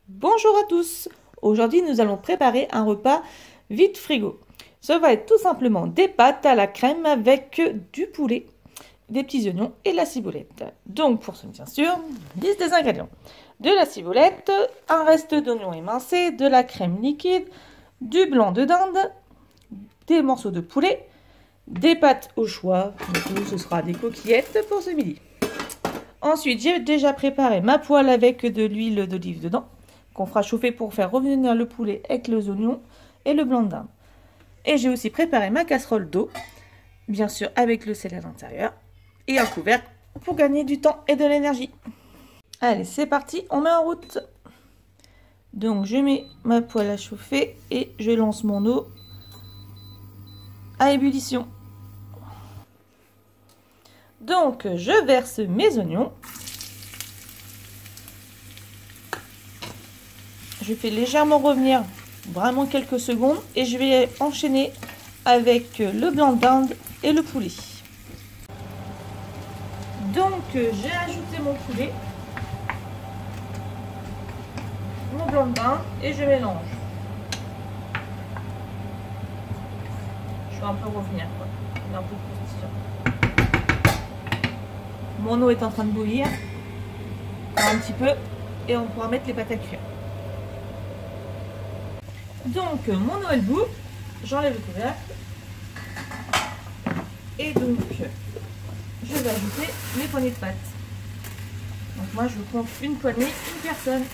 Bonjour à tous. Aujourd'hui, nous allons préparer un repas vide frigo. Ça va être tout simplement des pâtes à la crème avec du poulet, des petits oignons et de la ciboulette. Donc, pour ce, bien sûr, liste des ingrédients. De la ciboulette, un reste d'oignon émincé, de la crème liquide, du blanc de dinde, des morceaux de poulet, des pâtes au choix. Du coup, ce sera des coquillettes pour ce midi. Ensuite, j'ai déjà préparé ma poêle avec de l'huile d'olive dedans, qu'on fera chauffer pour faire revenir le poulet avec les oignons et le blanc de dinde. Et j'ai aussi préparé ma casserole d'eau, bien sûr avec le sel à l'intérieur, et un couvercle pour gagner du temps et de l'énergie. Allez, c'est parti, on met en route. Donc je mets ma poêle à chauffer et je lance mon eau à ébullition. Donc je verse mes oignons. Je fais légèrement revenir vraiment quelques secondes et je vais enchaîner avec le blanc de dinde et le poulet. Donc j'ai ajouté mon poulet, mon blanc de dinde et je mélange. Je vais un peu revenir, quoi. Il est un peu croustillant. Mon eau est en train de bouillir un petit peu et on pourra mettre les pâtes à cuire. Donc mon eau elle bout, j'enlève le couvercle et donc je vais ajouter mes poignées de pâtes. Donc moi je compte une poignée, une personne.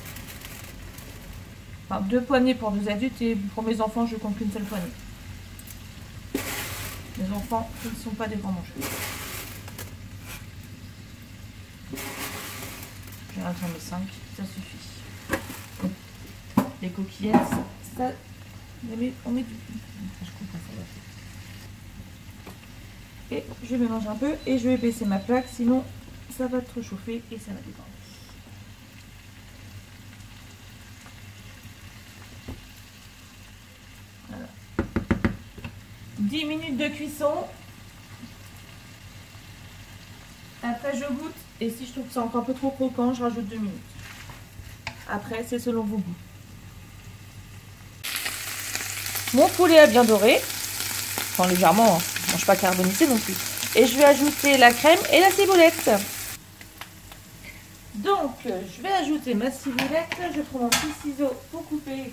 Enfin 2 poignées pour 2 adultes et pour mes enfants je compte qu'une seule poignée. Les enfants ils ne sont pas des grands mangeurs. J'en mets 5, ça suffit. Les coquillettes, ça on met du... Je coupe ça. Et je mélange un peu et je vais baisser ma plaque, sinon ça va trop chauffer et ça va dépendre. Voilà. 10 minutes de cuisson. Après je goûte et si je trouve que c'est encore un peu trop croquant, je rajoute 2 minutes. Après c'est selon vos goûts. Mon poulet a bien doré, enfin légèrement, hein. Je ne mange pas carbonisé non plus. Et je vais ajouter la crème et la ciboulette. Donc je vais ajouter ma ciboulette. Je prends mon petit ciseau pour couper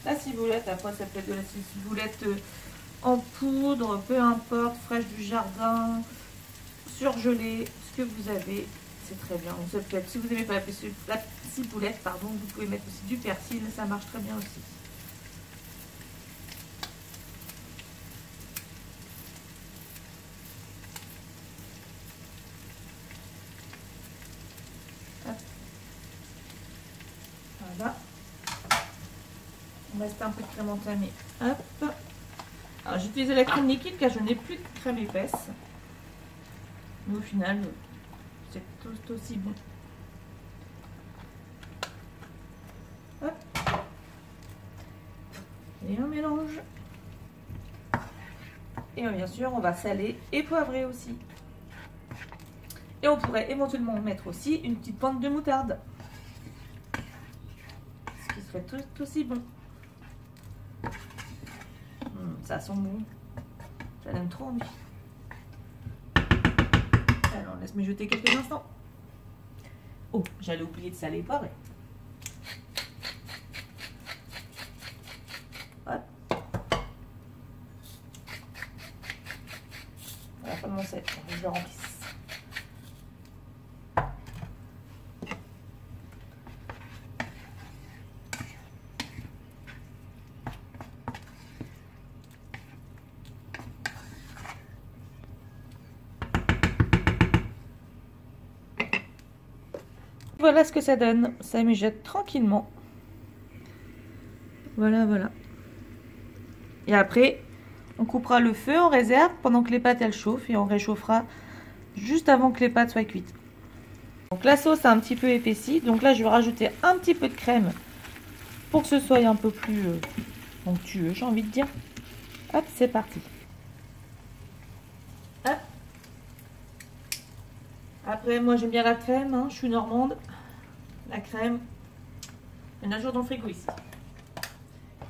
la ciboulette. Après ça peut être de la ciboulette en poudre, peu importe, fraîche du jardin, surgelée, ce que vous avez, c'est très bien. Ça peut être, si vous n'aimez pas la ciboulette, pardon, vous pouvez mettre aussi du persil, ça marche très bien aussi. Hop. Voilà. On va rester un peu de crème entamée. Hop. Alors j'ai utilisé la crème liquide car je n'ai plus de crème épaisse. Mais au final, c'est tout aussi bon. Hop. Et on mélange. Et bien sûr, on va saler et poivrer aussi. Et on pourrait éventuellement mettre aussi une petite pointe de moutarde. Ce qui serait tout aussi bon. Ça sent bon. Ça donne trop envie. Alors, laisse mijoter quelques instants. Oh, j'allais oublier de saler et poivrer. Hop. Voilà, comme on sait, je le remplisse. Voilà ce que ça donne. Ça mijote tranquillement. Voilà, voilà. Et après, on coupera le feu, on réserve pendant que les pâtes elles chauffent et on réchauffera juste avant que les pâtes soient cuites. Donc la sauce a un petit peu épaissi. Donc là, je vais rajouter un petit peu de crème pour que ce soit un peu plus onctueux, j'ai envie de dire. Hop, c'est parti. Hop. Après, moi j'aime bien la crème, hein, je suis normande. La crème, Il y en a toujours dans le frigo ici.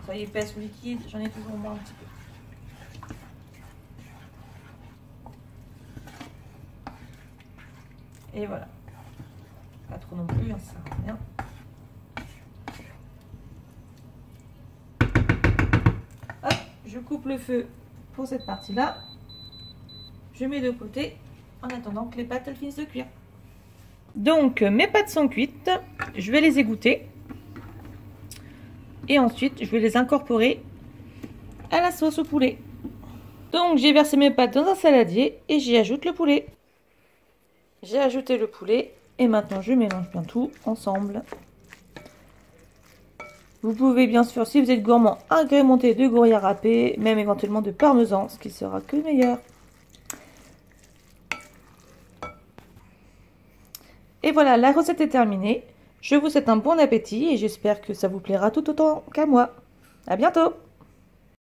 Soit épaisse ou liquide, j'en ai toujours au moins un petit peu. Et voilà. Pas trop non plus, hein, ça sert à rien. Hop, je coupe le feu pour cette partie-là. Je mets de côté en attendant que les pâtes elles finissent de cuire. Donc mes pâtes sont cuites, je vais les égoutter. Et ensuite je vais les incorporer à la sauce au poulet. Donc j'ai versé mes pâtes dans un saladier et j'y ajoute le poulet. J'ai ajouté le poulet et maintenant je mélange bien tout ensemble. Vous pouvez bien sûr, si vous êtes gourmand, agrémenter de gruyère râpé, même éventuellement de parmesan, ce qui sera que meilleur. Et voilà, la recette est terminée. Je vous souhaite un bon appétit et j'espère que ça vous plaira tout autant qu'à moi. À bientôt!